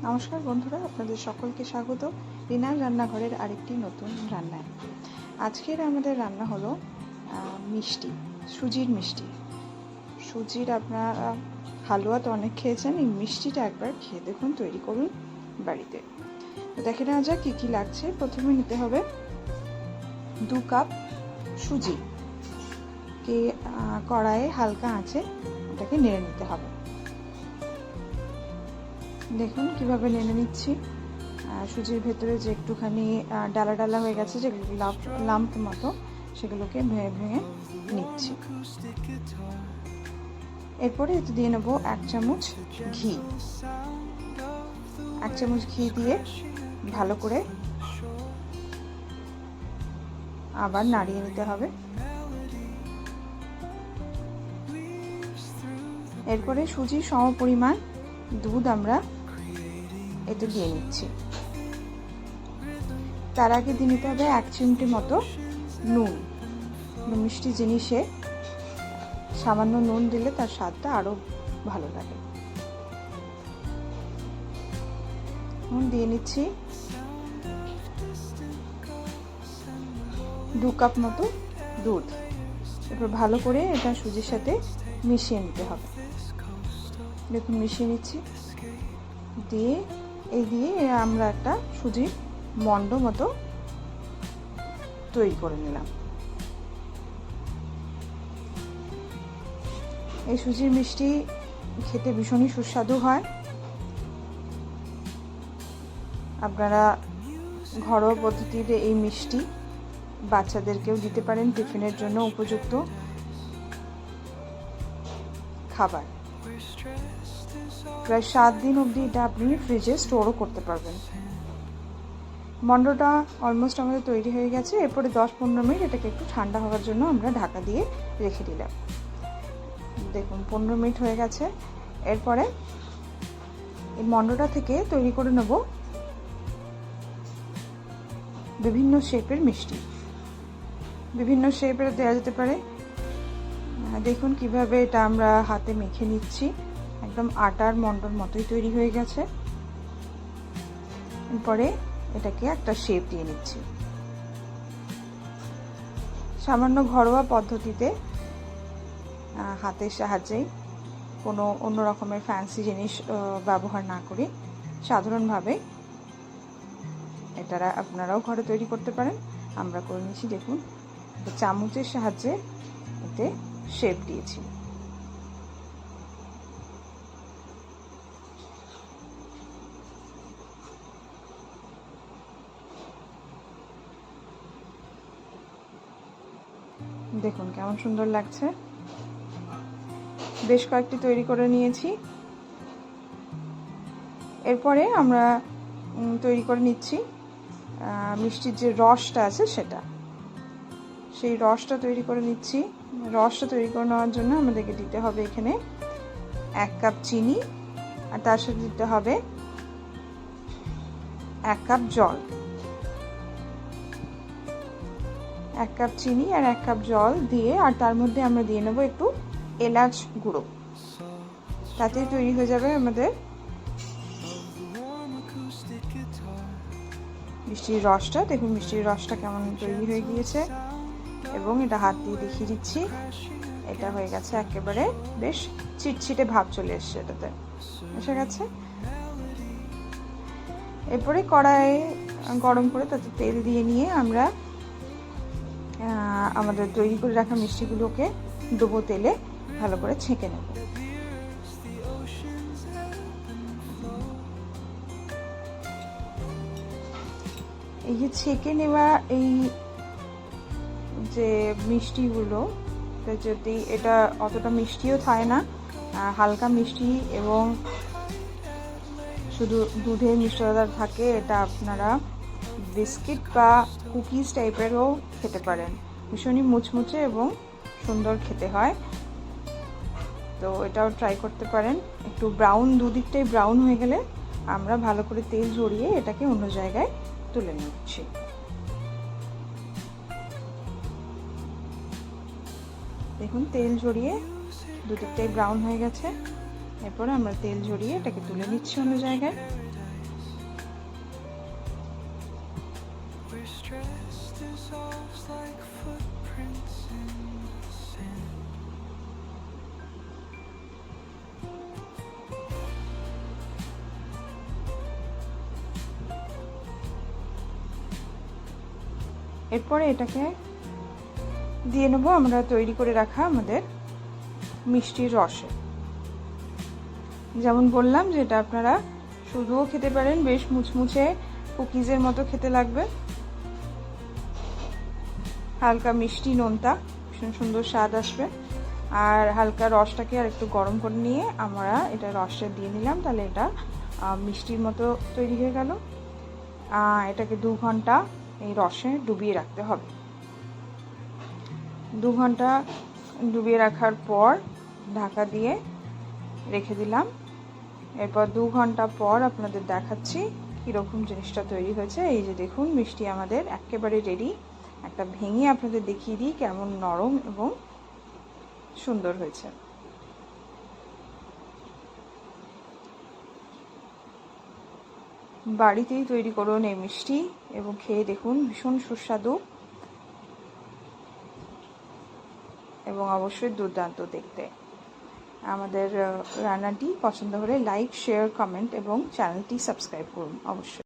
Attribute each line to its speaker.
Speaker 1: নমস্কার বন্ধুরা, আপনাদের সকলকে স্বাগত রিনার রান্নাঘরের আরেকটি নতুন রান্নায়। আজকের আমাদের রান্না হলো মিষ্টি, সুজির মিষ্টি। সুজির আপনারা হালুয়া তো অনেক খেয়েছেন, এই মিষ্টিটা একবার খেয়ে দেখুন, তৈরি করুন বাড়িতে। তো দেখে নেওয়া যাক কী কী লাগছে। প্রথমে নিতে হবে 2 কাপ সুজি, কে কড়াইয়ে হালকা আঁচে এটাকে নেড়ে নিতে হবে। দেখুন কিভাবে নেড়ে নিচ্ছি। সুজির ভেতরে যে একটুখানি ডালা ডালা হয়ে গেছে, যে লাম্প মতো, সেগুলোকে ভেঙে ভেঙে নিচ্ছি। এরপরে এতে দিয়ে নেবো 1 চামচ ঘি। 1 চামচ ঘি দিয়ে ভালো করে আবার নাড়িয়ে নিতে হবে। এরপরে সুজির সমপরিমাণ দুধ আমরা এতে দিয়ে নিচ্ছি। তার আগে দিয়ে নিতে হবে 1 চিমটি মতো নুন। মিষ্টি জিনিসে সামান্য নুন দিলে তার স্বাদটা আরো ভালো লাগে। নুন দিয়ে নিচ্ছি 2 কাপ মতো দুধ। এরপর ভালো করে এটা সুজির সাথে মিশিয়ে নিতে হবে। দেখুন মিশিয়ে নিচ্ছি। দিয়ে আমরা একটা সুজির মন্ড মতো তৈরি করে নিলাম। এই সুজির মিষ্টি খেতে ভীষণই সুস্বাদু হয়। আপনারা ঘরোয়া পদ্ধতিতে এই মিষ্টি বাচ্চাদেরকেও দিতে পারেন, টিফিনের জন্য উপযুক্ত খাবার। প্রায় 7 দিন অবধি এটা আপনি ফ্রিজে স্টোরও করতে পারবেন। মন্ডটা অলমোস্ট আমাদের তৈরি হয়ে গেছে। এরপরে 10-15 মিনিট এটাকে একটু ঠান্ডা হওয়ার জন্য আমরা ঢাকা দিয়ে রেখে দিলাম। দেখুন 15 মিনিট হয়ে গেছে। এরপরে এই মন্ডটা থেকে তৈরি করে নেব বিভিন্ন শেপের মিষ্টি। বিভিন্ন শেপের দেওয়া যেতে পারে। দেখুন কিভাবে এটা আমরা হাতে মেখে নিচ্ছি, একদম আটার মন্ডর মতোই তৈরি হয়ে গেছে। এরপরে এটাকে একটা শেপ দিয়ে নিচ্ছি। সামান্য ঘরোয়া পদ্ধতিতে হাতের সাহায্যেই, কোনো অন্য রকমের ফ্যান্সি জিনিস ব্যবহার না করে সাধারণভাবে এটা আপনারাও ঘরে তৈরি করতে পারেন। আমরা করে নিচ্ছি। দেখুন চামচের সাহায্যে এতে শেপ দিয়েছি। দেখুন কেমন সুন্দর লাগছে। বেশ কয়েকটি তৈরি করে নিয়েছি। এরপরে আমরা তৈরি করে নিচ্ছি মিষ্টির যে রসটা আছে সেটা। সেই রসটা তৈরি করে নিচ্ছি। রসটা তৈরি করে নেওয়ার জন্য আমাদেরকে দিতে হবে এখানে 1 কাপ চিনি, আর তার সাথে দিতে হবে 1 কাপ জল। 1 কাপ চিনি আর 1 কাপ জল দিয়ে, আর তার মধ্যে আমরা দিয়ে নেব একটু এলাচ গুঁড়ো। তাতেই তৈরি হয়ে যাবে আমাদের মিষ্টির রসটা। দেখুন মিষ্টির রসটা কেমন তৈরি হয়ে গিয়েছে, এবং এটা হাত দিয়ে দেখিয়ে দিচ্ছি। এটা হয়ে গেছে একেবারে বেশ চিটচিটে ভাব চলে এসছে, এটাতে এসে গেছে। এরপরে কড়াই গরম করে তাতে তেল দিয়ে নিয়ে আমরা আমাদের তৈরি করে রাখা মিষ্টিগুলোকে ডুবো তেলে ভালো করে ছেঁকে নেব। এই যে ছেঁকে নেওয়া এই যে মিষ্টিগুলো, যদি এটা অতটা মিষ্টিও থাকে না, হালকা মিষ্টি এবং শুধু দুধের মিষ্টতা থাকে, এটা আপনারা বিস্কিট বা কুকিজ টাইপেরও খেতে পারেন। ভীষণই মুচমুচে এবং সুন্দর খেতে হয়। তো এটাও ট্রাই করতে পারেন। একটু ব্রাউন, দুদিকটাই ব্রাউন হয়ে গেলে আমরা ভালো করে তেল ঝরিয়ে এটাকে অন্য জায়গায় তুলে নিচ্ছি। দেখুন তেল ঝরিয়ে দুদিকটাই ব্রাউন হয়ে গেছে। এরপরে আমরা তেল ঝরিয়ে এটাকে তুলে নিচ্ছি অন্য জায়গায়। এরপরে এটাকে দিয়ে নেবো আমরা তৈরি করে রাখা আমাদের মিষ্টির রসে। যেমন বললাম যে এটা আপনারা শুধুও খেতে পারেন, বেশ মুচমুচে কুকিজের মতো খেতে লাগবে, হালকা মিষ্টি নোনতা, ভীষণ সুন্দর স্বাদ আসবে। আর হালকা রসটাকে আর একটু গরম করে নিয়ে আমরা এটা রসে দিয়ে নিলাম, তাহলে এটা মিষ্টির মতো তৈরি হয়ে গেল। এটাকে 2 ঘন্টা এই রসে ডুবিয়ে রাখতে হবে। 2 ঘন্টা ডুবিয়ে রাখার পর ঢাকা দিয়ে রেখে দিলাম। এরপর 2 ঘন্টা পর আপনাদের দেখাচ্ছি কীরকম জিনিসটা তৈরি হয়েছে। এই যে দেখুন, মিষ্টি আমাদের একেবারে রেডি। একটা ভেঙে আপনাদের দেখিয়ে দিই কেমন নরম এবং সুন্দর হয়েছে। বাড়িতেই তৈরি করুন এই মিষ্টি এবং খেয়ে দেখুন, ভীষণ সুস্বাদু এবং অবশ্যই দুর্দান্ত দেখতে। আমাদের রান্নাটি পছন্দ হলে লাইক, শেয়ার, কমেন্ট এবং চ্যানেলটি সাবস্ক্রাইব করুন অবশ্যই।